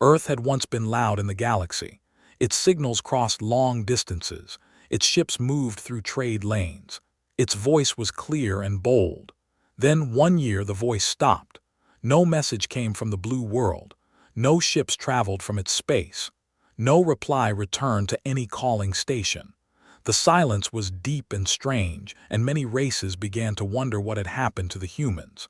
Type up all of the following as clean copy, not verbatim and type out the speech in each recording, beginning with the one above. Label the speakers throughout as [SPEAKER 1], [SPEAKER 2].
[SPEAKER 1] Earth had once been loud in the galaxy. Its signals crossed long distances. Its ships moved through trade lanes. Its voice was clear and bold. Then one year the voice stopped. No message came from the blue world. No ships traveled from its space. No reply returned to any calling station. The silence was deep and strange, and many races began to wonder what had happened to the humans.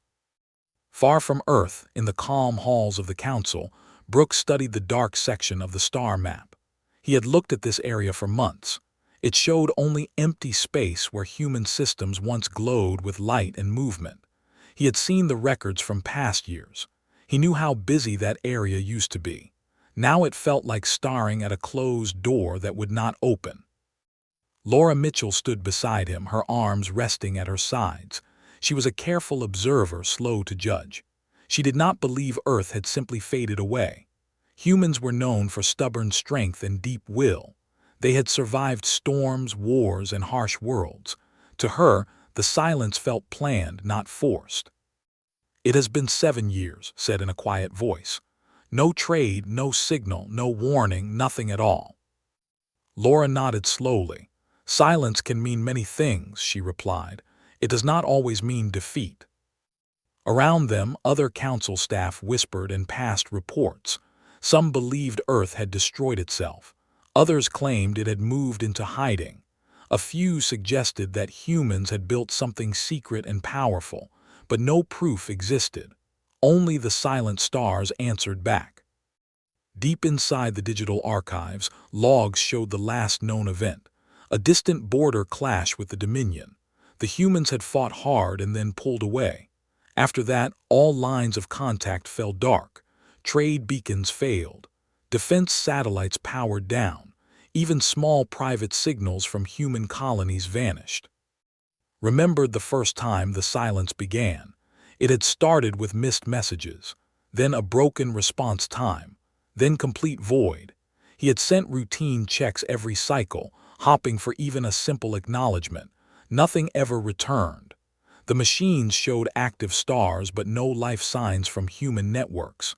[SPEAKER 1] Far from Earth, in the calm halls of the Council, Brooks studied the dark section of the star map. He had looked at this area for months. It showed only empty space where human systems once glowed with light and movement. He had seen the records from past years. He knew how busy that area used to be. Now it felt like staring at a closed door that would not open. Laura Mitchell stood beside him, her arms resting at her sides. She was a careful observer, slow to judge. She did not believe Earth had simply faded away. Humans were known for stubborn strength and deep will. They had survived storms, wars, and harsh worlds. To her, the silence felt planned, not forced. "It has been 7 years," said in a quiet voice. "No trade, no signal, no warning, nothing at all." Laura nodded slowly. "Silence can mean many things," she replied. "It does not always mean defeat." Around them, other council staff whispered and passed reports. Some believed Earth had destroyed itself. Others claimed it had moved into hiding. A few suggested that humans had built something secret and powerful, but no proof existed. Only the silent stars answered back. Deep inside the digital archives, logs showed the last known event, a distant border clash with the Dominion. The humans had fought hard and then pulled away. After that, all lines of contact fell dark. Trade beacons failed. Defense satellites powered down. Even small private signals from human colonies vanished. Remembered the first time the silence began. It had started with missed messages, then a broken response time, then complete void. He had sent routine checks every cycle, hopping for even a simple acknowledgement. Nothing ever returned. The machines showed active stars but no life signs from human networks.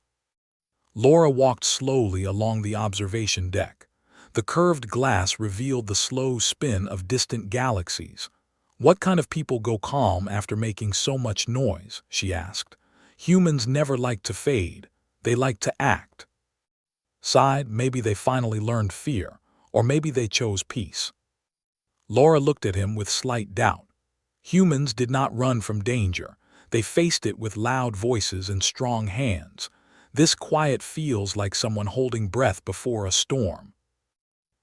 [SPEAKER 1] Laura walked slowly along the observation deck. The curved glass revealed the slow spin of distant galaxies. "What kind of people go calm after making so much noise?" she asked. "Humans never like to fade. They like to act." Sighed, maybe they finally learned fear, or maybe they chose peace. Laura looked at him with slight doubt. Humans did not run from danger. They faced it with loud voices and strong hands. This quiet feels like someone holding breath before a storm.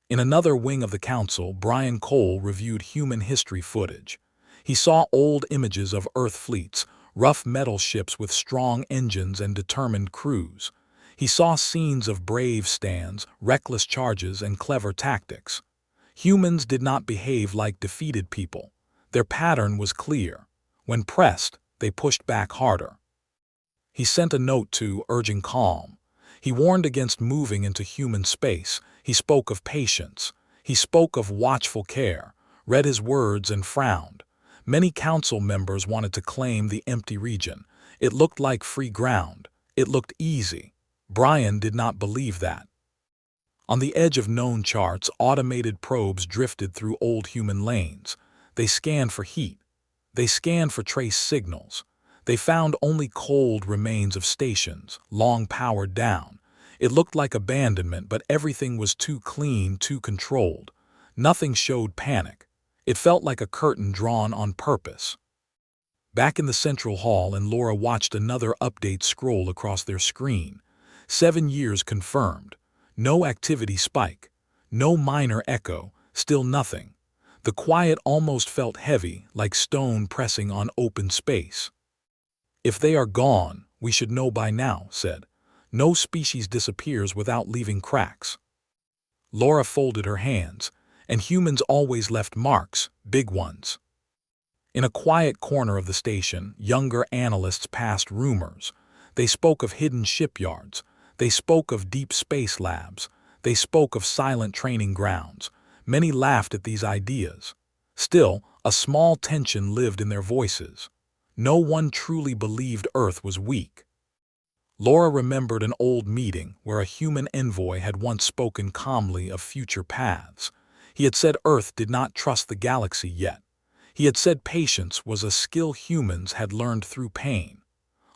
[SPEAKER 1] In another wing of the council, Brian Cole reviewed human history footage. He saw old images of Earth fleets, rough metal ships with strong engines and determined crews. He saw scenes of brave stands, reckless charges, and clever tactics. Humans did not behave like defeated people. Their pattern was clear. When pressed, they pushed back harder. He sent a note to, urging calm. He warned against moving into human space. He spoke of patience. He spoke of watchful care, read his words and frowned. Many council members wanted to claim the empty region. It looked like free ground. It looked easy. Brian did not believe that. On the edge of known charts, automated probes drifted through old human lanes. They scanned for heat. They scanned for trace signals. They found only cold remains of stations, long powered down. It looked like abandonment, but everything was too clean, too controlled. Nothing showed panic. It felt like a curtain drawn on purpose. Back in the central hall, and Laura watched another update scroll across their screen. 7 years confirmed. No activity spike. No minor echo. Still nothing. The quiet almost felt heavy, like stone pressing on open space. "If they are gone, we should know by now," said. "No species disappears without leaving cracks." Laura folded her hands, and humans always left marks, big ones. In a quiet corner of the station, younger analysts passed rumors. They spoke of hidden shipyards. They spoke of deep space labs. They spoke of silent training grounds. Many laughed at these ideas. Still, a small tension lived in their voices. No one truly believed Earth was weak. Laura remembered an old meeting where a human envoy had once spoken calmly of future paths. He had said Earth did not trust the galaxy yet. He had said patience was a skill humans had learned through pain.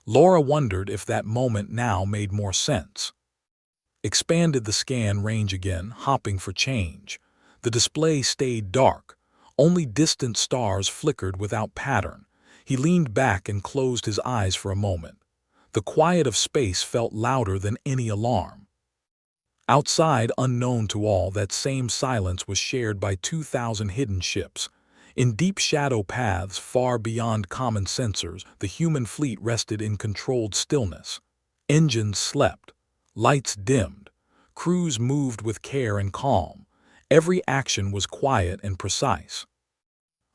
[SPEAKER 1] Laura wondered if that moment now made more sense. Expanded the scan range again, hopping for change. The display stayed dark. Only distant stars flickered without pattern. He leaned back and closed his eyes for a moment. The quiet of space felt louder than any alarm. Outside, unknown to all, that same silence was shared by 2,000 hidden ships. In deep shadow paths far beyond common sensors, the human fleet rested in controlled stillness. Engines slept. Lights dimmed. Crews moved with care and calm. Every action was quiet and precise.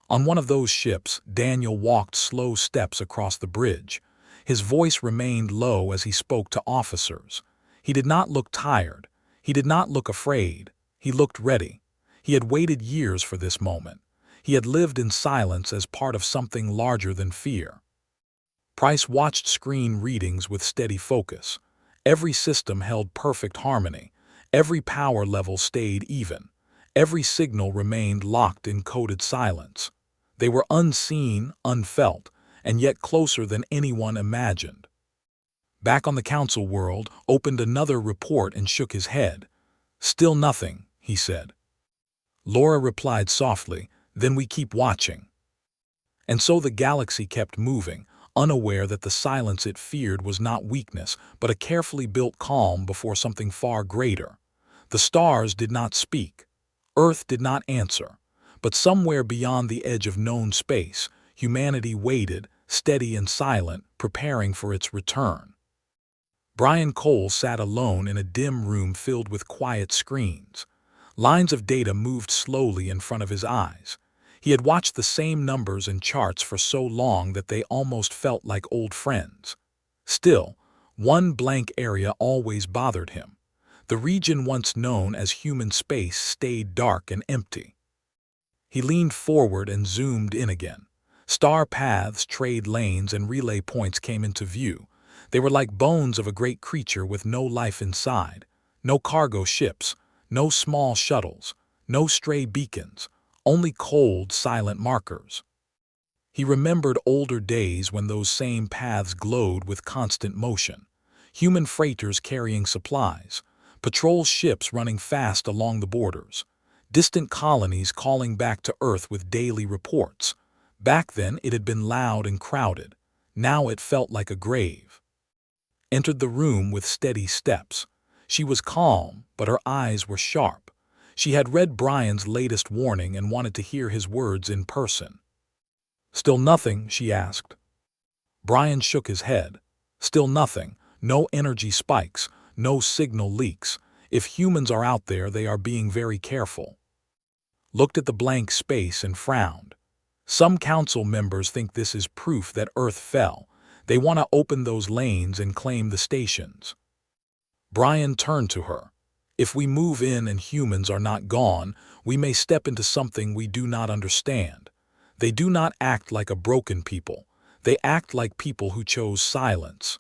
[SPEAKER 1] On one of those ships, Daniel walked slow steps across the bridge. His voice remained low as he spoke to officers. He did not look tired. He did not look afraid. He looked ready. He had waited years for this moment. He had lived in silence as part of something larger than fear. Price watched screen readings with steady focus. Every system held perfect harmony. Every power level stayed even. Every signal remained locked in coded silence. They were unseen, unfelt, and yet closer than anyone imagined. Back on the council world, opened another report and shook his head. "Still nothing," he said. Laura replied softly, "Then we keep watching." And so the galaxy kept moving, unaware that the silence it feared was not weakness, but a carefully built calm before something far greater. The stars did not speak. Earth did not answer. But somewhere beyond the edge of known space, humanity waited, steady and silent, preparing for its return. Brian Cole sat alone in a dim room filled with quiet screens. Lines of data moved slowly in front of his eyes. He had watched the same numbers and charts for so long that they almost felt like old friends. Still, one blank area always bothered him. The region once known as human space stayed dark and empty. He leaned forward and zoomed in again. Star paths, trade lanes, and relay points came into view. They were like bones of a great creature with no life inside. No cargo ships, no small shuttles, no stray beacons, only cold, silent markers. He remembered older days when those same paths glowed with constant motion. Human freighters carrying supplies, patrol ships running fast along the borders, distant colonies calling back to Earth with daily reports. Back then it had been loud and crowded. Now it felt like a grave. Entered the room with steady steps. She was calm, but her eyes were sharp. She had read Brian's latest warning and wanted to hear his words in person. "Still nothing?" she asked. Brian shook his head. "Still nothing. No energy spikes, no signal leaks. If humans are out there, they are being very careful." Looked at the blank space and frowned. "Some council members think this is proof that Earth fell. They want to open those lanes and claim the stations." Brian turned to her. "If we move in and humans are not gone, we may step into something we do not understand. They do not act like a broken people. They act like people who chose silence."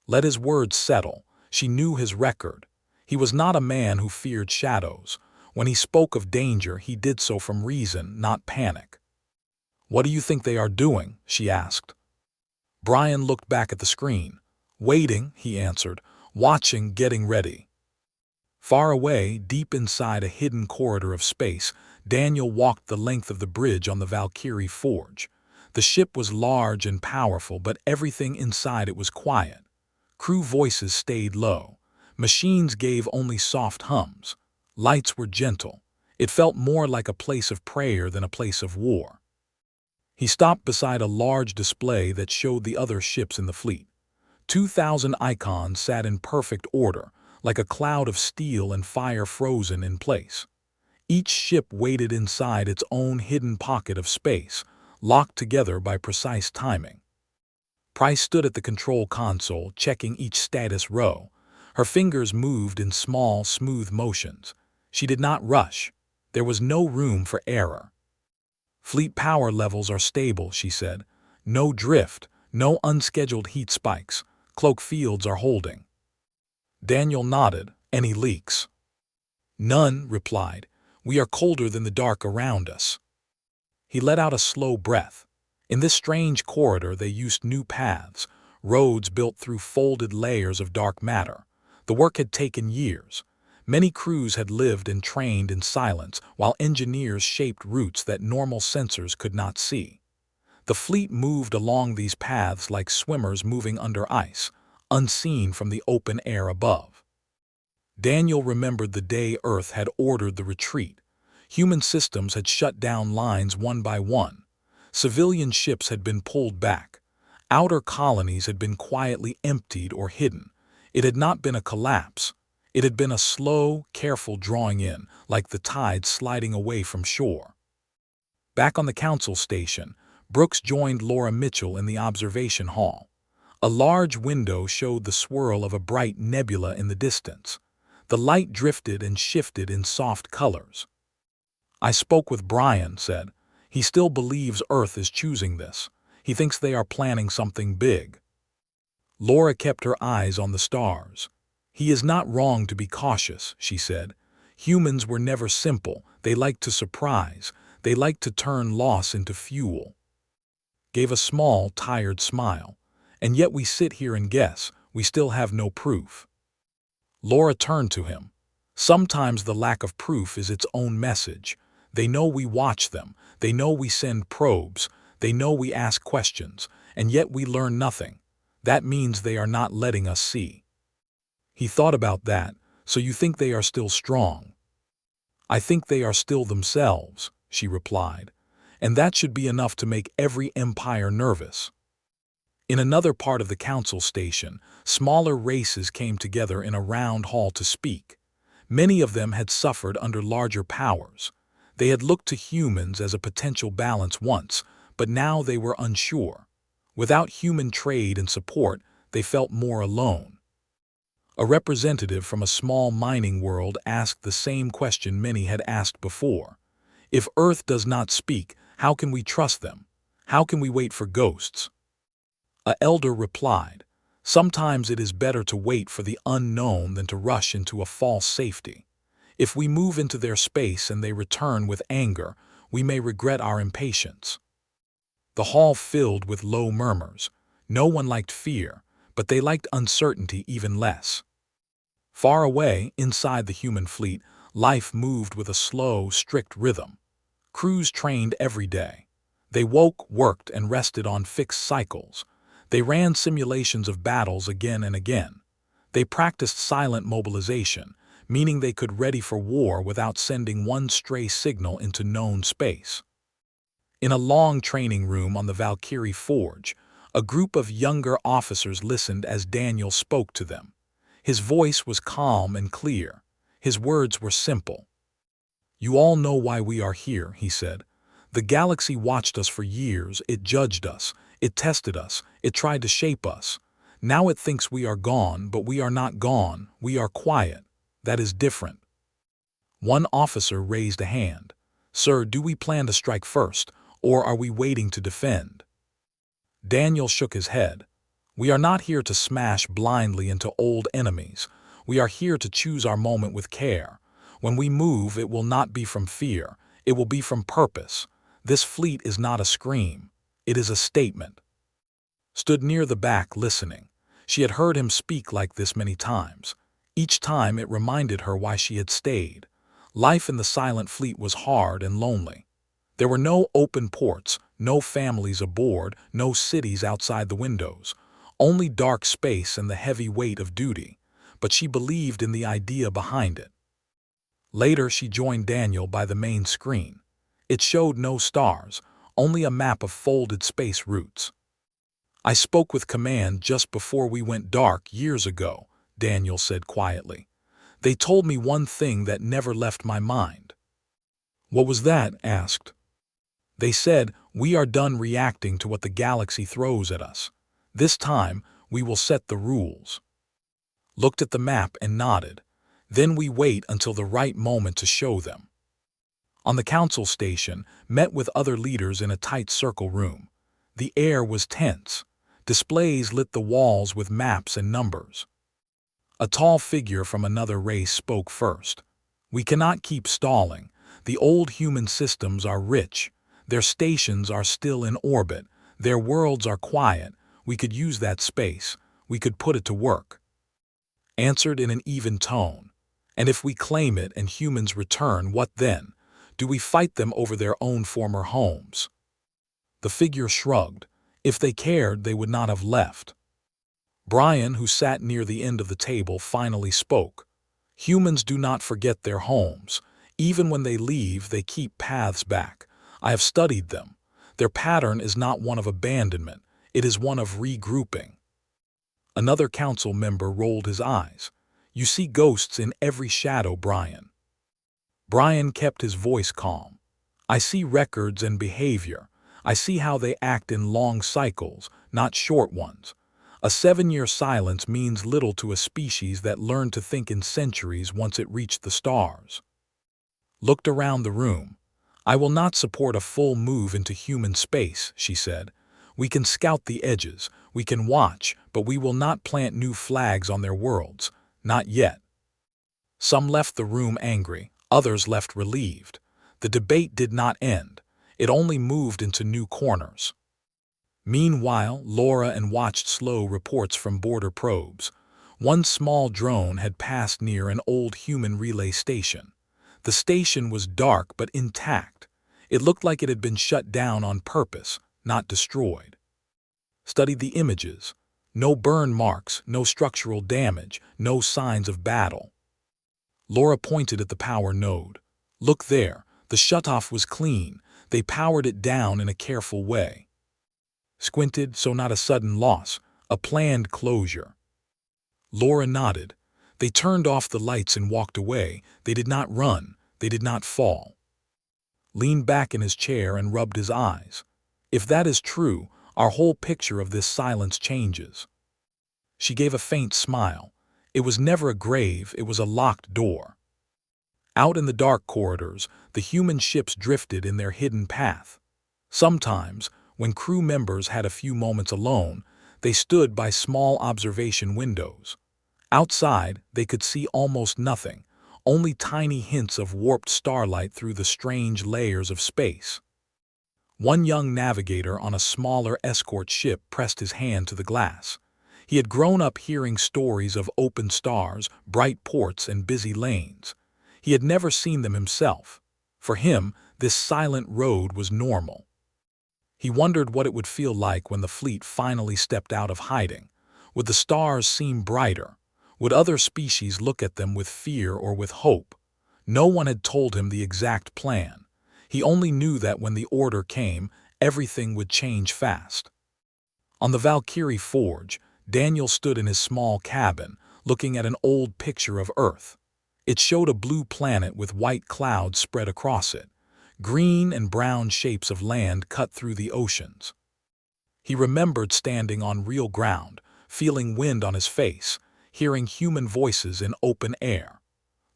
[SPEAKER 1] Let his words settle. She knew his record. He was not a man who feared shadows. When he spoke of danger, he did so from reason, not panic. "What do you think they are doing?" she asked. Brian looked back at the screen. "Waiting," he answered. "Watching, getting ready." Far away, deep inside a hidden corridor of space, Daniel walked the length of the bridge on the Valkyrie Forge. The ship was large and powerful, but everything inside it was quiet. Crew voices stayed low. Machines gave only soft hums. Lights were gentle. It felt more like a place of prayer than a place of war. He stopped beside a large display that showed the other ships in the fleet. 2,000 icons sat in perfect order, like a cloud of steel and fire frozen in place. Each ship waited inside its own hidden pocket of space, locked together by precise timing. Price stood at the control console, checking each status row. Her fingers moved in small, smooth motions. She did not rush. There was no room for error. "Fleet power levels are stable," she said. "No drift, no unscheduled heat spikes. Cloak fields are holding. Daniel nodded. Any leaks? None, replied. We are colder than the dark around us. He let out a slow breath. In this strange corridor they used new paths, roads built through folded layers of dark matter. The work had taken years. Many crews had lived and trained in silence while engineers shaped routes that normal sensors could not see. The fleet moved along these paths like swimmers moving under ice, unseen from the open air above. Daniel remembered the day Earth had ordered the retreat. Human systems had shut down lines one by one. Civilian ships had been pulled back. Outer colonies had been quietly emptied or hidden. It had not been a collapse. It had been a slow, careful drawing in, like the tide sliding away from shore. Back on the council station, Brooks joined Laura Mitchell in the observation hall. A large window showed the swirl of a bright nebula in the distance. The light drifted and shifted in soft colors. I spoke with Brian, said. He still believes Earth is choosing this. He thinks they are planning something big. Laura kept her eyes on the stars. He is not wrong to be cautious, she said. Humans were never simple. They liked to surprise. They liked to turn loss into fuel. Gave a small, tired smile. And yet we sit here and guess. We still have no proof. Laura turned to him. Sometimes the lack of proof is its own message. They know we watch them. They know we send probes. They know we ask questions. And yet we learn nothing. That means they are not letting us see. He thought about that. So you think they are still strong? I think they are still themselves, she replied. And that should be enough to make every empire nervous. In another part of the council station, smaller races came together in a round hall to speak. Many of them had suffered under larger powers. They had looked to humans as a potential balance once, but now they were unsure. Without human trade and support, they felt more alone. A representative from a small mining world asked the same question many had asked before. If Earth does not speak, how can we trust them? How can we wait for ghosts? An elder replied, sometimes it is better to wait for the unknown than to rush into a false safety. If we move into their space and they return with anger, we may regret our impatience. The hall filled with low murmurs. No one liked fear, but they liked uncertainty even less. Far away, inside the human fleet, life moved with a slow, strict rhythm. Crews trained every day. They woke, worked, and rested on fixed cycles. They ran simulations of battles again and again. They practiced silent mobilization, meaning they could ready for war without sending one stray signal into known space. In a long training room on the Valkyrie Forge, a group of younger officers listened as Daniel spoke to them. His voice was calm and clear. His words were simple. You all know why we are here, he said. The galaxy watched us for years. It judged us. It tested us. It tried to shape us. Now it thinks we are gone, but we are not gone. We are quiet. That is different. One officer raised a hand. Sir, do we plan to strike first, or are we waiting to defend? Daniel shook his head. We are not here to smash blindly into old enemies. We are here to choose our moment with care. When we move, it will not be from fear. It will be from purpose. This fleet is not a scream. It is a statement. Stood near the back listening. She had heard him speak like this many times. Each time it reminded her why she had stayed. Life in the silent fleet was hard and lonely. There were no open ports, no families aboard, no cities outside the windows. Only dark space and the heavy weight of duty. But she believed in the idea behind it. Later she joined Daniel by the main screen. It showed no stars, only a map of folded space routes. I spoke with Command just before we went dark years ago, Daniel said quietly. They told me one thing that never left my mind. What was that? Asked. They said, we are done reacting to what the galaxy throws at us. This time, we will set the rules. Looked at the map and nodded. Then we wait until the right moment to show them. On the council station, met with other leaders in a tight circle room. The air was tense. Displays lit the walls with maps and numbers. A tall figure from another race spoke first. "We cannot keep stalling. The old human systems are rich. Their stations are still in orbit. Their worlds are quiet. We could use that space. We could put it to work." Answered in an even tone. "And if we claim it and humans return, what then? Do we fight them over their own former homes?" The figure shrugged. "If they cared, they would not have left." Brian, who sat near the end of the table, finally spoke. "Humans do not forget their homes. Even when they leave, they keep paths back. I have studied them. Their pattern is not one of abandonment. It is one of regrouping." Another council member rolled his eyes. "You see ghosts in every shadow, Brian." Brian kept his voice calm. "I see records and behavior. I see how they act in long cycles, not short ones. A 7-year silence means little to a species that learned to think in centuries once it reached the stars." Looked around the room. "I will not support a full move into human space," she said. "We can scout the edges, we can watch, but we will not plant new flags on their worlds. Not yet." Some left the room angry, others left relieved. The debate did not end. It only moved into new corners. Meanwhile, Laura and watched slow reports from border probes. One small drone had passed near an old human relay station. The station was dark but intact. It looked like it had been shut down on purpose, not destroyed. Studied the images. No burn marks, no structural damage, no signs of battle. Laura pointed at the power node. "Look there, the shutoff was clean. They powered it down in a careful way." Squinted, so not a sudden loss, a planned closure. Laura nodded. "They turned off the lights and walked away. They did not run. They did not fall." Leaned back in his chair and rubbed his eyes. "If that is true, our whole picture of this silence changes." She gave a faint smile. "It was never a grave, it was a locked door." Out in the dark corridors, the human ships drifted in their hidden path. Sometimes, when crew members had a few moments alone, they stood by small observation windows. Outside, they could see almost nothing, only tiny hints of warped starlight through the strange layers of space. One young navigator on a smaller escort ship pressed his hand to the glass. He had grown up hearing stories of open stars, bright ports, and busy lanes. He had never seen them himself. For him, this silent road was normal. He wondered what it would feel like when the fleet finally stepped out of hiding. Would the stars seem brighter? Would other species look at them with fear or with hope? No one had told him the exact plan. He only knew that when the order came, everything would change fast. On the Valkyrie Forge, Daniel stood in his small cabin, looking at an old picture of Earth. It showed a blue planet with white clouds spread across it. Green and brown shapes of land cut through the oceans. He remembered standing on real ground, feeling wind on his face, hearing human voices in open air.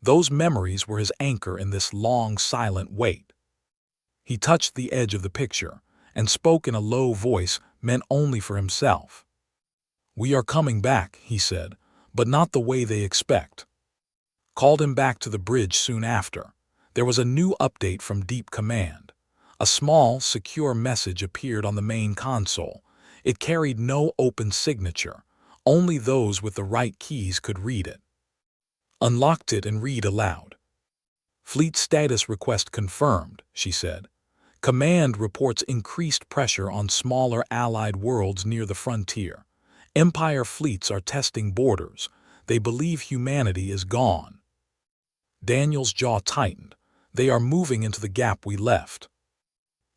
[SPEAKER 1] Those memories were his anchor in this long, silent wait. He touched the edge of the picture and spoke in a low voice meant only for himself. "We are coming back," he said, "but not the way they expect." Called him back to the bridge soon after. There was a new update from Deep Command. A small, secure message appeared on the main console. It carried no open signature. Only those with the right keys could read it. Unlocked it and read aloud. "Fleet status request confirmed," she said. "Command reports increased pressure on smaller allied worlds near the frontier. Empire fleets are testing borders. They believe humanity is gone." Daniel's jaw tightened. "They are moving into the gap we left."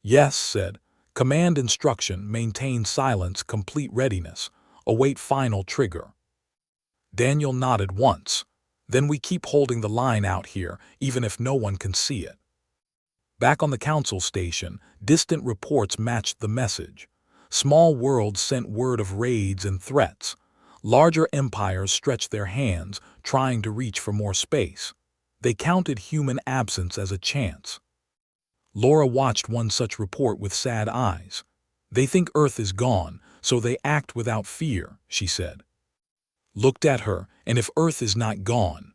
[SPEAKER 1] "Yes," said. "Command instruction, maintain silence, complete readiness. Await final trigger." Daniel nodded once. "Then we keep holding the line out here, even if no one can see it." Back on the council station, distant reports matched the message. Small worlds sent word of raids and threats. Larger empires stretched their hands, trying to reach for more space. They counted human absence as a chance. Laura watched one such report with sad eyes. "They think Earth is gone, So they act without fear, she said. Looked at her, and if Earth is not gone.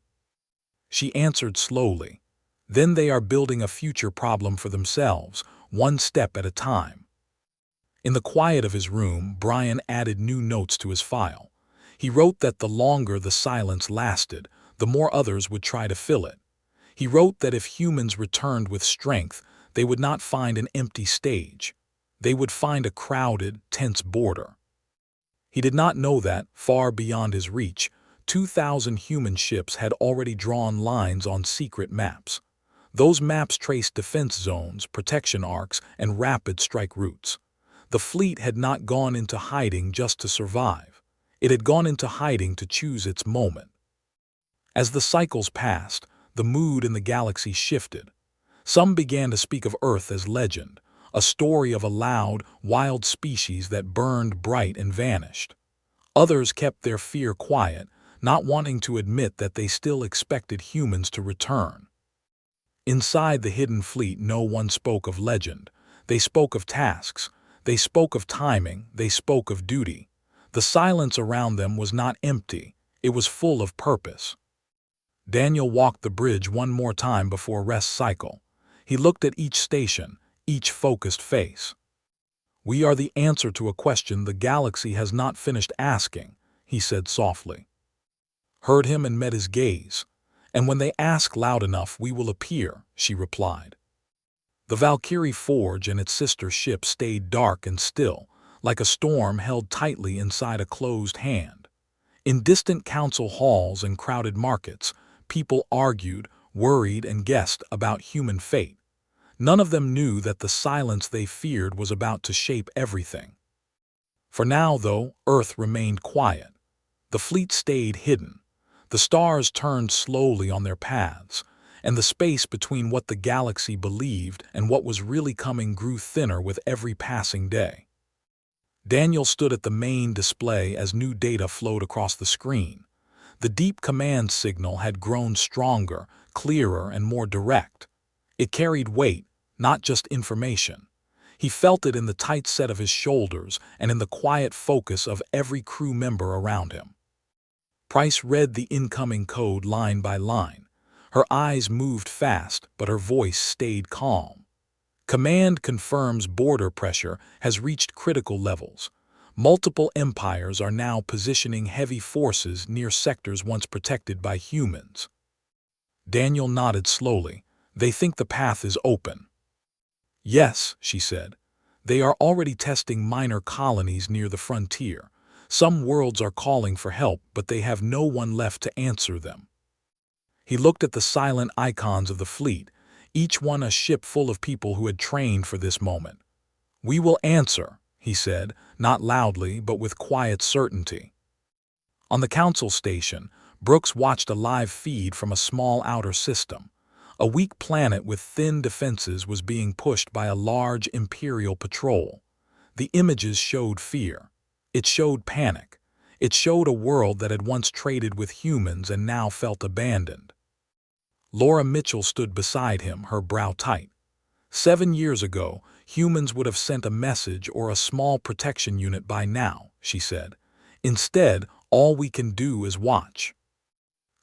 [SPEAKER 1] She answered slowly. Then they are building a future problem for themselves, one step at a time. In the quiet of his room, Brian added new notes to his file. He wrote that the longer the silence lasted, the more others would try to fill it. He wrote that if humans returned with strength, they would not find an empty stage. They would find a crowded, tense border. He did not know that, far beyond his reach, 2,000 human ships had already drawn lines on secret maps. Those maps traced defense zones, protection arcs, and rapid strike routes. The fleet had not gone into hiding just to survive. It had gone into hiding to choose its moment. As the cycles passed, the mood in the galaxy shifted. Some began to speak of Earth as legend, a story of a loud, wild species that burned bright and vanished. Others kept their fear quiet, not wanting to admit that they still expected humans to return. Inside the hidden fleet, no one spoke of legend. They spoke of tasks. They spoke of timing. They spoke of duty. The silence around them was not empty. It was full of purpose. Daniel walked the bridge one more time before rest cycle. He looked at each station, each focused face. We are the answer to a question the galaxy has not finished asking, he said softly. Heard him and met his gaze. And when they ask loud enough, we will appear, she replied. The Valkyrie Forge and its sister ship stayed dark and still, like a storm held tightly inside a closed hand. In distant council halls and crowded markets, people argued, worried, and guessed about human fate. None of them knew that the silence they feared was about to shape everything. For now, though, Earth remained quiet. The fleet stayed hidden. The stars turned slowly on their paths, and the space between what the galaxy believed and what was really coming grew thinner with every passing day. Daniel stood at the main display as new data flowed across the screen. The deep command signal had grown stronger, clearer, and more direct. It carried weight, not just information. He felt it in the tight set of his shoulders and in the quiet focus of every crew member around him. Price read the incoming code line by line. Her eyes moved fast, but her voice stayed calm. Command confirms border pressure has reached critical levels. Multiple empires are now positioning heavy forces near sectors once protected by humans. Daniel nodded slowly. They think the path is open. Yes, she said. They are already testing minor colonies near the frontier. Some worlds are calling for help, but they have no one left to answer them. He looked at the silent icons of the fleet, each one a ship full of people who had trained for this moment. We will answer, he said, not loudly but with quiet certainty. On the council station, Brooks watched a live feed from a small outer system. A weak planet with thin defenses was being pushed by a large Imperial patrol. The images showed fear. It showed panic. It showed a world that had once traded with humans and now felt abandoned. Laura Mitchell stood beside him, her brow tight. 7 years ago, humans would have sent a message or a small protection unit by now, she said. Instead, all we can do is watch.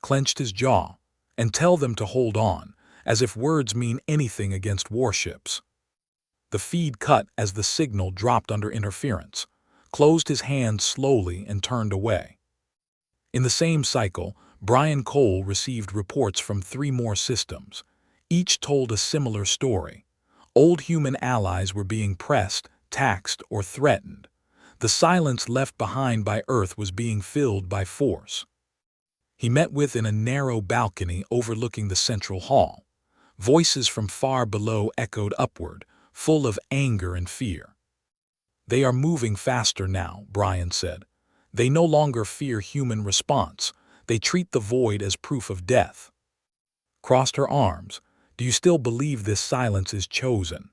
[SPEAKER 1] Clenched his jaw, and tell them to hold on, as if words mean anything against warships. The feed cut as the signal dropped under interference, closed his hand slowly and turned away. In the same cycle, Brian Cole received reports from 3 more systems. Each told a similar story. Old human allies were being pressed, taxed, or threatened. The silence left behind by Earth was being filled by force. He met with in a narrow balcony overlooking the central hall. Voices from far below echoed upward, full of anger and fear. They are moving faster now, Brian said. They no longer fear human response. They treat the void as proof of death. Crossed her arms. Do you still believe this silence is chosen?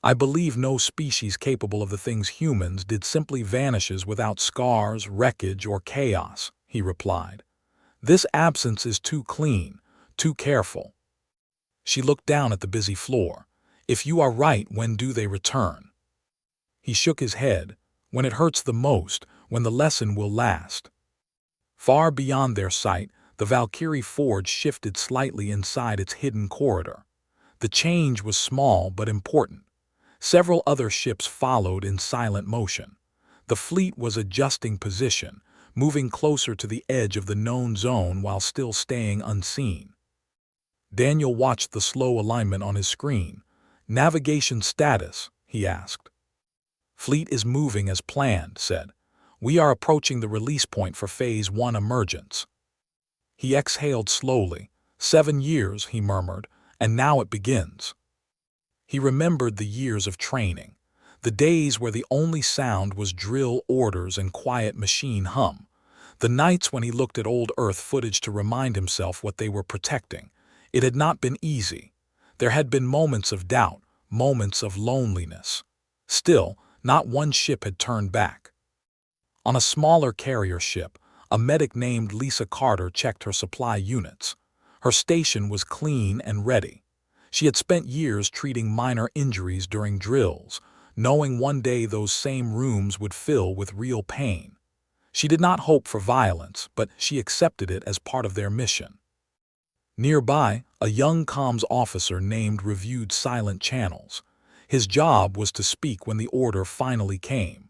[SPEAKER 1] I believe no species capable of the things humans did simply vanishes without scars, wreckage, or chaos, he replied. This absence is too clean, too careful. She looked down at the busy floor. If you are right, when do they return? He shook his head. when it hurts the most, when the lesson will last. Far beyond their sight, the Valkyrie forge shifted slightly inside its hidden corridor. The change was small but important. Several other ships followed in silent motion. The fleet was adjusting position, moving closer to the edge of the known zone while still staying unseen. Daniel watched the slow alignment on his screen. "Navigation status?" he asked. "Fleet is moving as planned," said. "We are approaching the release point for Phase 1 emergence." He exhaled slowly. 7 years, he murmured, and now it begins. He remembered the years of training, the days where the only sound was drill orders and quiet machine hum, the nights when he looked at old Earth footage to remind himself what they were protecting. It had not been easy. There had been moments of doubt, moments of loneliness. Still, not one ship had turned back. On a smaller carrier ship, a medic named Lisa Carter checked her supply units. Her station was clean and ready. She had spent years treating minor injuries during drills, knowing one day those same rooms would fill with real pain. She did not hope for violence, but she accepted it as part of their mission. Nearby, a young comms officer named reviewed silent channels. His job was to speak when the order finally came.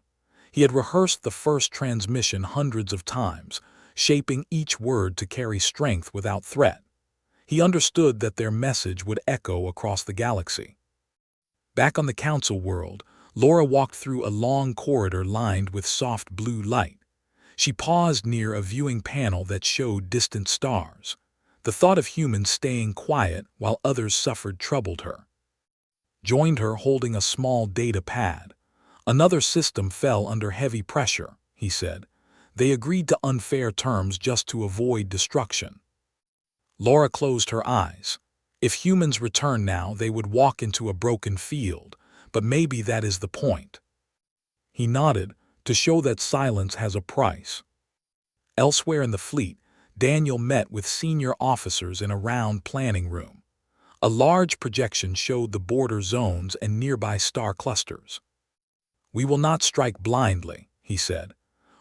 [SPEAKER 1] He had rehearsed the first transmission hundreds of times, shaping each word to carry strength without threat. He understood that their message would echo across the galaxy. Back on the Council world, Laura walked through a long corridor lined with soft blue light. She paused near a viewing panel that showed distant stars. The thought of humans staying quiet while others suffered troubled her. Joined her holding a small data pad. "Another system fell under heavy pressure," he said. "They agreed to unfair terms just to avoid destruction." Laura closed her eyes. If humans return now, they would walk into a broken field, but maybe that is the point. He nodded, to show that silence has a price. Elsewhere in the fleet, Daniel met with senior officers in a round planning room. A large projection showed the border zones and nearby star clusters. "We will not strike blindly," he said.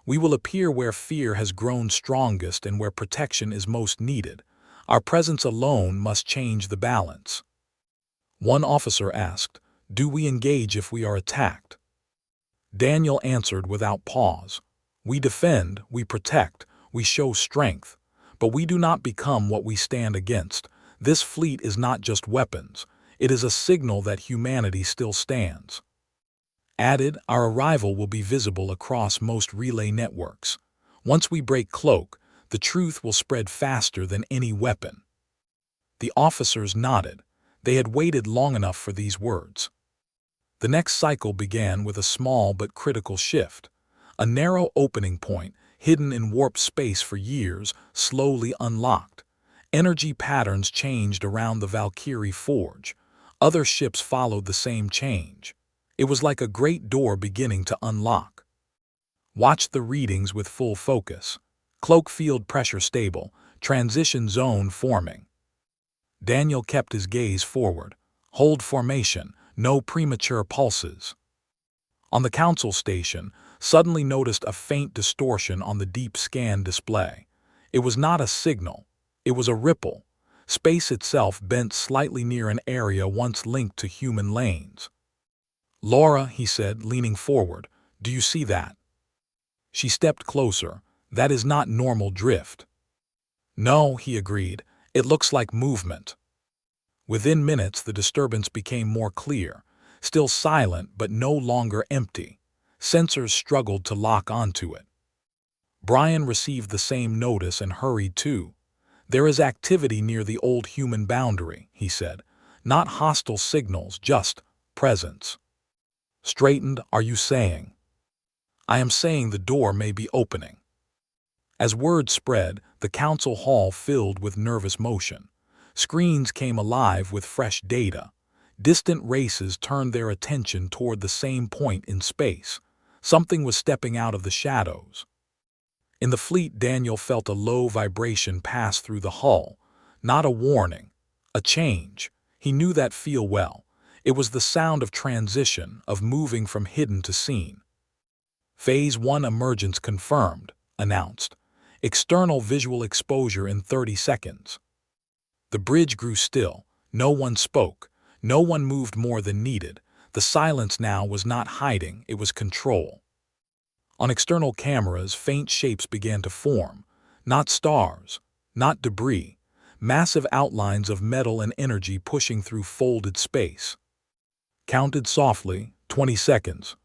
[SPEAKER 1] "We will appear where fear has grown strongest and where protection is most needed. Our presence alone must change the balance." One officer asked, "Do we engage if we are attacked?" Daniel answered without pause. "We defend, we protect, we show strength, but we do not become what we stand against. This fleet is not just weapons. It is a signal that humanity still stands." Added, "Our arrival will be visible across most relay networks. Once we break cloak, the truth will spread faster than any weapon." The officers nodded. They had waited long enough for these words. The next cycle began with a small but critical shift. A narrow opening point, hidden in warp space for years, slowly unlocked. Energy patterns changed around the Valkyrie forge. Other ships followed the same change. It was like a great door beginning to unlock. Watch the readings with full focus. Cloak field pressure stable, transition zone forming. Daniel kept his gaze forward. Hold formation, no premature pulses. On the Council station, suddenly noticed a faint distortion on the deep scan display. It was not a signal. It was a ripple. Space itself bent slightly near an area once linked to human lanes. "Laura," he said, leaning forward, "do you see that?" She stepped closer. "That is not normal drift." "No," he agreed, "it looks like movement." Within minutes, the disturbance became more clear, still silent but no longer empty. Sensors struggled to lock onto it. Brian received the same notice and hurried too. "There is activity near the old human boundary," he said. "Not hostile signals, just presence." Straightened, "Are you saying?" "I am saying the door may be opening." As word spread, the council hall filled with nervous motion. Screens came alive with fresh data. Distant races turned their attention toward the same point in space. Something was stepping out of the shadows. In the fleet, Daniel felt a low vibration pass through the hull. Not a warning, a change. He knew that feel well. It was the sound of transition, of moving from hidden to seen. Phase 1 emergence confirmed, announced. External visual exposure in 30 seconds. The bridge grew still. No one spoke. No one moved more than needed. The silence now was not hiding, it was control. On external cameras, faint shapes began to form. Not stars, not debris. Massive outlines of metal and energy pushing through folded space. Counted softly, 20 seconds.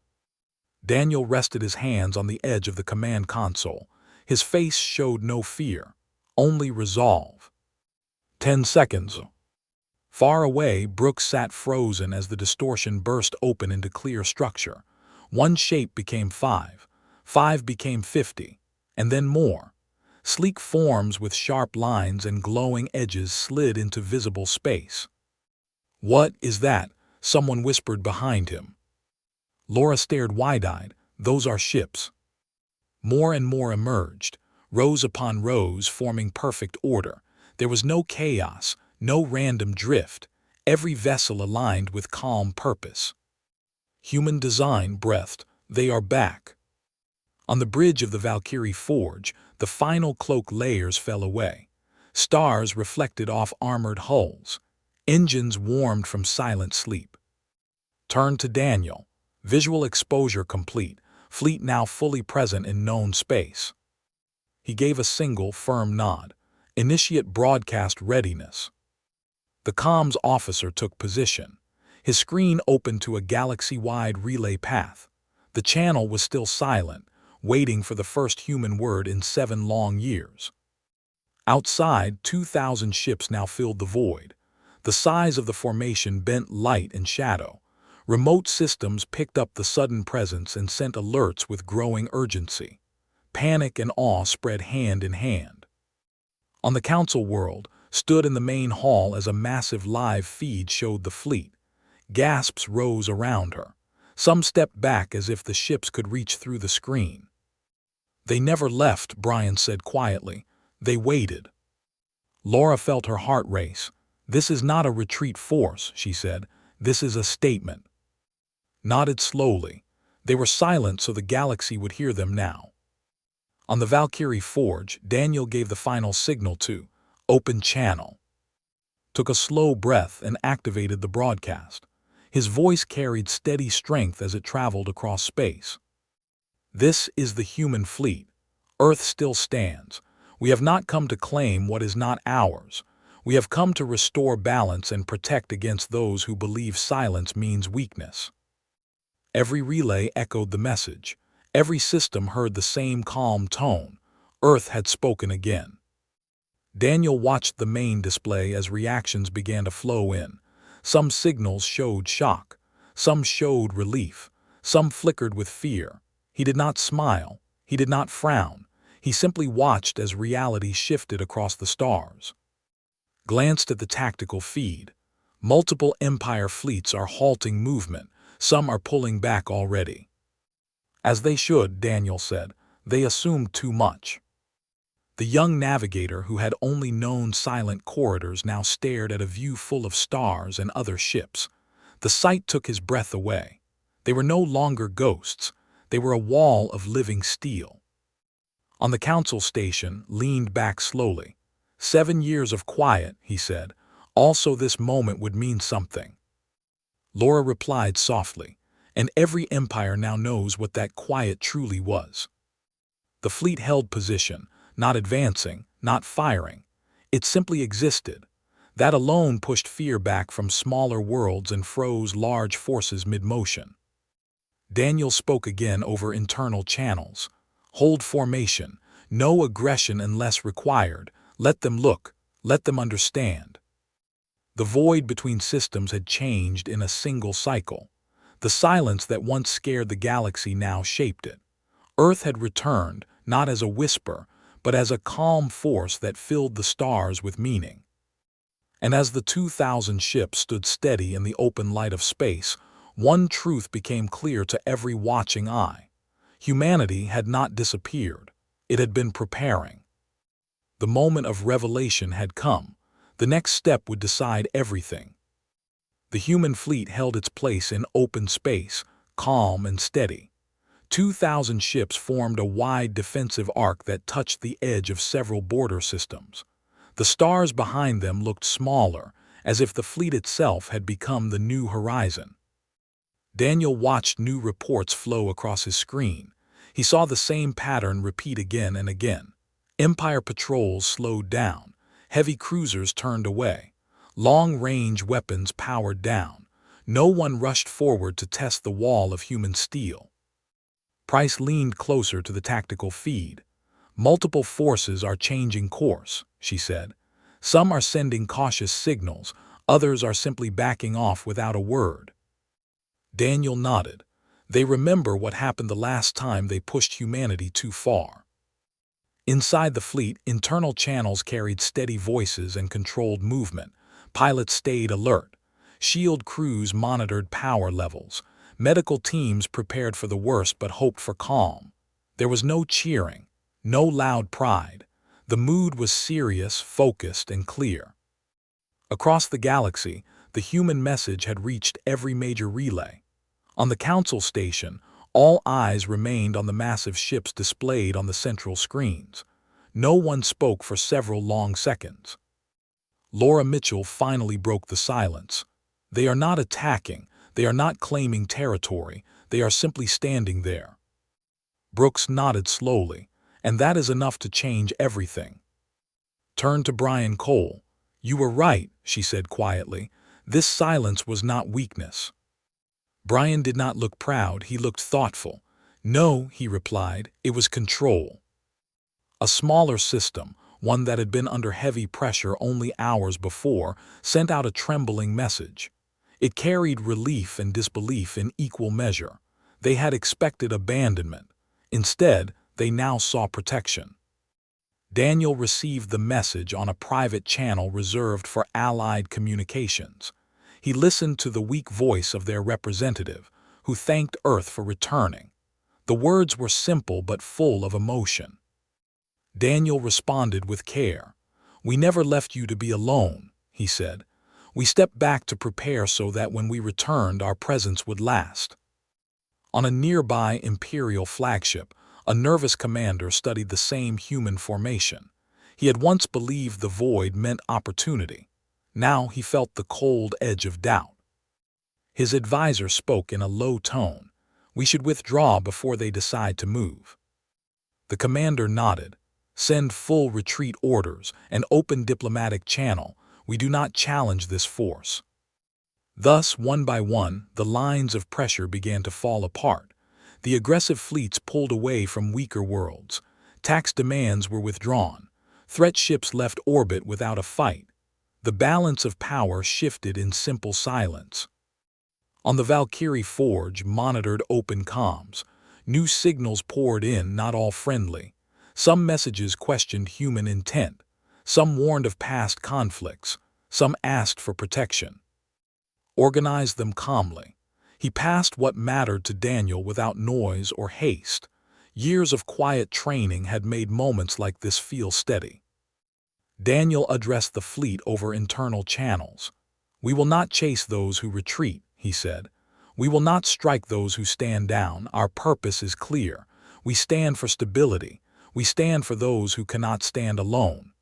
[SPEAKER 1] Daniel rested his hands on the edge of the command console. His face showed no fear, only resolve. 10 seconds. Far away, Brooks sat frozen as the distortion burst open into clear structure. One shape became 5, 5 became 50, and then more. Sleek forms with sharp lines and glowing edges slid into visible space. "What is that?" someone whispered behind him. Laura stared wide-eyed. "Those are ships." More and more emerged, rows upon rows forming perfect order. There was no chaos, no random drift. Every vessel aligned with calm purpose. Human design breathed, "They are back." On the bridge of the Valkyrie Forge, the final cloak layers fell away. Stars reflected off armored hulls. Engines warmed from silent sleep. Turned to Daniel. Visual exposure complete, fleet now fully present in known space. He gave a single, firm nod. Initiate broadcast readiness. The comms officer took position. His screen opened to a galaxy-wide relay path. The channel was still silent, waiting for the first human word in 7 long years. Outside, 2,000 ships now filled the void. The size of the formation bent light and shadow. Remote systems picked up the sudden presence and sent alerts with growing urgency. Panic and awe spread hand in hand. On the council world, stood in the main hall as a massive live feed showed the fleet. Gasps rose around her. Some stepped back as if the ships could reach through the screen. "They never left," Brian said quietly. "They waited." Laura felt her heart race. "This is not a retreat force," she said. "This is a statement." Nodded slowly. They were silent so the galaxy would hear them now. On the Valkyrie Forge, Daniel gave the final signal to "Open Channel." Took a slow breath and activated the broadcast. His voice carried steady strength as it traveled across space. "This is the human fleet. Earth still stands. We have not come to claim what is not ours. We have come to restore balance and protect against those who believe silence means weakness." Every relay echoed the message. Every system heard the same calm tone. Earth had spoken again. Daniel watched the main display as reactions began to flow in. Some signals showed shock. Some showed relief. Some flickered with fear. He did not smile. He did not frown. He simply watched as reality shifted across the stars. Glanced at the tactical feed. Multiple Empire fleets are halting movement. Some are pulling back already. "As they should," Daniel said. "They assumed too much." The young navigator who had only known silent corridors now stared at a view full of stars and other ships. The sight took his breath away. They were no longer ghosts. They were a wall of living steel. On the council station, leaned back slowly. 7 years of quiet, he said. Also this moment would mean something. Laura replied softly, "And every empire now knows what that quiet truly was." The fleet held position, not advancing, not firing. It simply existed. That alone pushed fear back from smaller worlds and froze large forces mid-motion. Daniel spoke again over internal channels. "Hold formation. No aggression unless required. Let them look. Let them understand." The void between systems had changed in a single cycle. The silence that once scared the galaxy now shaped it. Earth had returned, not as a whisper, but as a calm force that filled the stars with meaning. And as the 2,000 ships stood steady in the open light of space, one truth became clear to every watching eye. Humanity had not disappeared. It had been preparing. The moment of revelation had come. The next step would decide everything. The human fleet held its place in open space, calm and steady. 2,000 ships formed a wide defensive arc that touched the edge of several border systems. The stars behind them looked smaller, as if the fleet itself had become the new horizon. Daniel watched new reports flow across his screen. He saw the same pattern repeat again and again. Empire patrols slowed down. Heavy cruisers turned away. Long-range weapons powered down. No one rushed forward to test the wall of human steel. Price leaned closer to the tactical feed. "Multiple forces are changing course," she said. "Some are sending cautious signals, others are simply backing off without a word." Daniel nodded. They remember what happened the last time they pushed humanity too far. Inside the fleet, internal channels carried steady voices and controlled movement. Pilots stayed alert. Shield crews monitored power levels. Medical teams prepared for the worst but hoped for calm. There was no cheering, no loud pride. The mood was serious, focused, and clear. Across the galaxy, the human message had reached every major relay. On the council station, all eyes remained on the massive ships displayed on the central screens. No one spoke for several long seconds. Laura Mitchell finally broke the silence. "They are not attacking, they are not claiming territory, they are simply standing there." Brooks nodded slowly, "And that is enough to change everything." Turned to Brian Cole. "You were right," she said quietly. "This silence was not weakness." Brian did not look proud, he looked thoughtful. "No," he replied, "it was control." A smaller system, one that had been under heavy pressure only hours before, sent out a trembling message. It carried relief and disbelief in equal measure. They had expected abandonment. Instead, they now saw protection. Daniel received the message on a private channel reserved for Allied communications. He listened to the weak voice of their representative, who thanked Earth for returning. The words were simple but full of emotion. Daniel responded with care. "We never left you to be alone," he said. "We stepped back to prepare so that when we returned, our presence would last." On a nearby Imperial flagship, a nervous commander studied the same human formation. He had once believed the void meant opportunity. Now he felt the cold edge of doubt. His advisor spoke in a low tone. "We should withdraw before they decide to move." The commander nodded. "Send full retreat orders, an open diplomatic channel. We do not challenge this force." Thus, one by one, the lines of pressure began to fall apart. The aggressive fleets pulled away from weaker worlds. Tax demands were withdrawn. Threat ships left orbit without a fight. The balance of power shifted in simple silence. On the Valkyrie Forge, monitored open comms. New signals poured in, not all friendly. Some messages questioned human intent. Some warned of past conflicts. Some asked for protection. Organize them calmly. He passed what mattered to Daniel without noise or haste. Years of quiet training had made moments like this feel steady. Daniel addressed the fleet over internal channels. "We will not chase those who retreat," he said. "We will not strike those who stand down. Our purpose is clear. We stand for stability. We stand for those who cannot stand alone."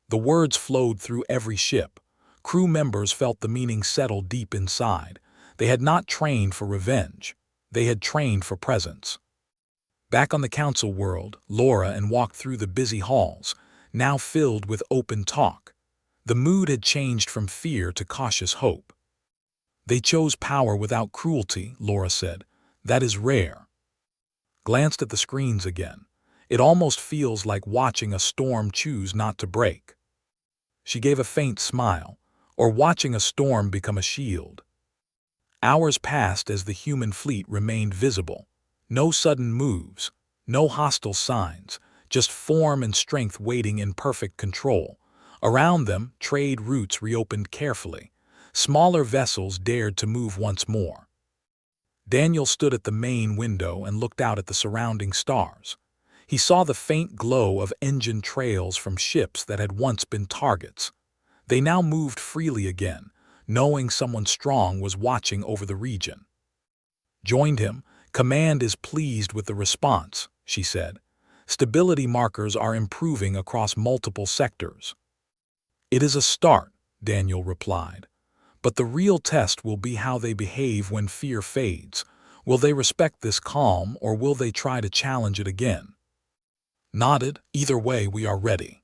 [SPEAKER 1] The words flowed through every ship. Crew members felt the meaning settle deep inside. They had not trained for revenge. They had trained for presence. Back on the council world, Laura walked through the busy halls, now filled with open talk. The mood had changed from fear to cautious hope. "They chose power without cruelty," Laura said. "That is rare." Glanced at the screens again. "It almost feels like watching a storm choose not to break." She gave a faint smile, or watching a storm become a shield. Hours passed as the human fleet remained visible. No sudden moves, no hostile signs, just form and strength waiting in perfect control. Around them, trade routes reopened carefully. Smaller vessels dared to move once more. Daniel stood at the main window and looked out at the surrounding stars. He saw the faint glow of engine trails from ships that had once been targets. They now moved freely again, knowing someone strong was watching over the region. Joined him, Command is pleased with the response, she said. Stability markers are improving across multiple sectors. It is a start, Daniel replied. But the real test will be how they behave when fear fades. Will they respect this calm, or will they try to challenge it again? Nodded. Either way, we are ready.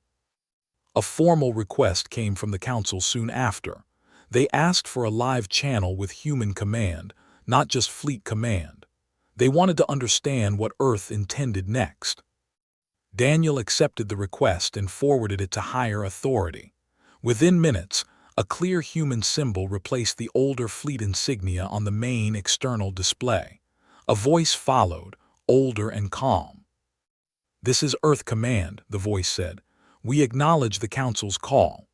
[SPEAKER 1] A formal request came from the council soon after. They asked for a live channel with human command, not just fleet command. They wanted to understand what Earth intended next. Daniel accepted the request and forwarded it to higher authority. Within minutes, a clear human symbol replaced the older fleet insignia on the main external display. A voice followed, older and calm. "This is Earth Command," the voice said. "We acknowledge the Council's call."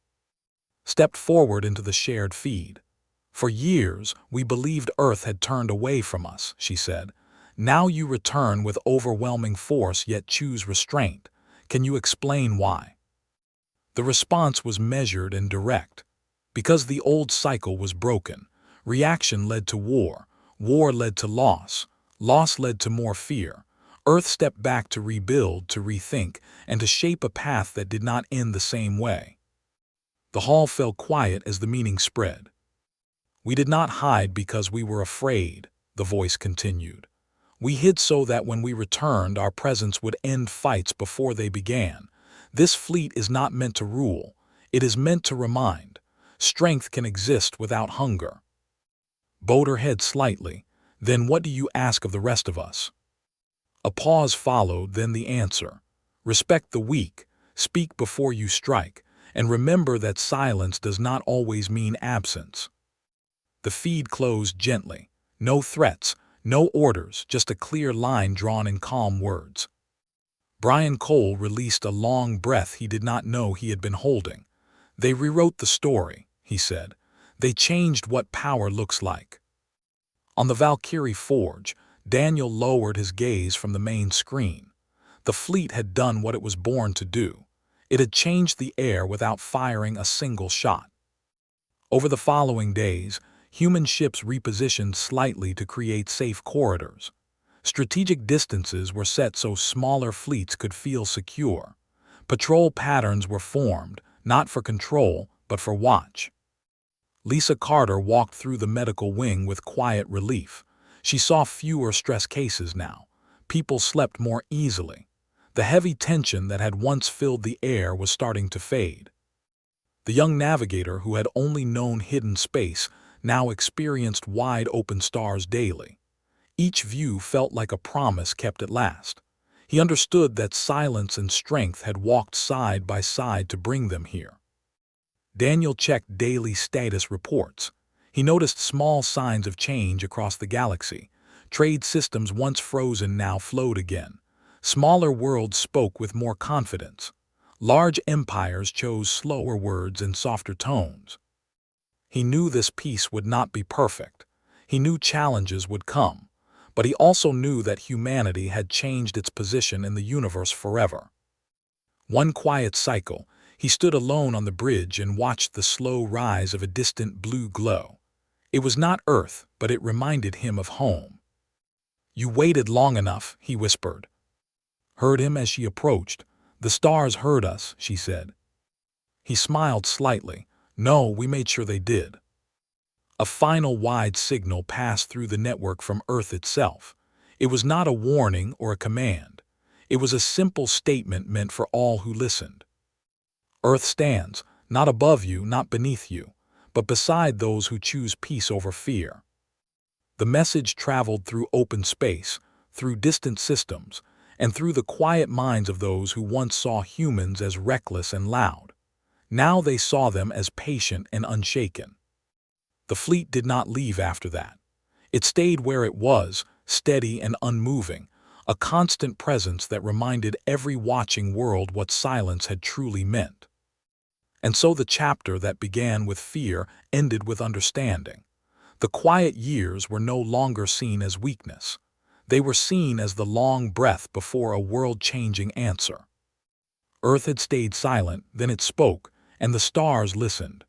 [SPEAKER 1] Stepped forward into the shared feed. "For years, we believed Earth had turned away from us," she said. "Now you return with overwhelming force yet choose restraint. Can you explain why?" The response was measured and direct. Because the old cycle was broken, reaction led to war, war led to loss, loss led to more fear. Earth stepped back to rebuild, to rethink, and to shape a path that did not end the same way. The hall fell quiet as the meeting spread. "We did not hide because we were afraid," the voice continued. "We hid so that when we returned, our presence would end fights before they began. This fleet is not meant to rule. It is meant to remind. Strength can exist without hunger." Bowed her head slightly. "Then what do you ask of the rest of us?" A pause followed, then the answer. "Respect the weak, speak before you strike, and remember that silence does not always mean absence." The feed closed gently. No threats, no orders, just a clear line drawn in calm words. Brian Cole released a long breath he did not know he had been holding. "They rewrote the story," he said. "They changed what power looks like." On the Valkyrie Forge, Daniel lowered his gaze from the main screen. The fleet had done what it was born to do. It had changed the air without firing a single shot. Over the following days, human ships repositioned slightly to create safe corridors. Strategic distances were set so smaller fleets could feel secure. Patrol patterns were formed, not for control, but for watch. Lisa Carter walked through the medical wing with quiet relief. She saw fewer stress cases now. People slept more easily. The heavy tension that had once filled the air was starting to fade. The young navigator, who had only known hidden space, now experienced wide-open stars daily. Each view felt like a promise kept at last. He understood that silence and strength had walked side by side to bring them here. Daniel checked daily status reports. He noticed small signs of change across the galaxy. Trade systems once frozen now flowed again. Smaller worlds spoke with more confidence. Large empires chose slower words and softer tones. He knew this peace would not be perfect. He knew challenges would come. But he also knew that humanity had changed its position in the universe forever. One quiet cycle, he stood alone on the bridge and watched the slow rise of a distant blue glow. It was not Earth, but it reminded him of home. "You waited long enough," he whispered. Heard him as she approached. "The stars heard us," she said. He smiled slightly. "No, we made sure they did." A final wide signal passed through the network from Earth itself. It was not a warning or a command. It was a simple statement meant for all who listened. "Earth stands, not above you, not beneath you, but beside those who choose peace over fear." The message traveled through open space, through distant systems, and through the quiet minds of those who once saw humans as reckless and loud. Now they saw them as patient and unshaken. The fleet did not leave after that. It stayed where it was, steady and unmoving, a constant presence that reminded every watching world what silence had truly meant. And so the chapter that began with fear ended with understanding. The quiet years were no longer seen as weakness. They were seen as the long breath before a world-changing answer. Earth had stayed silent, then it spoke, and the stars listened.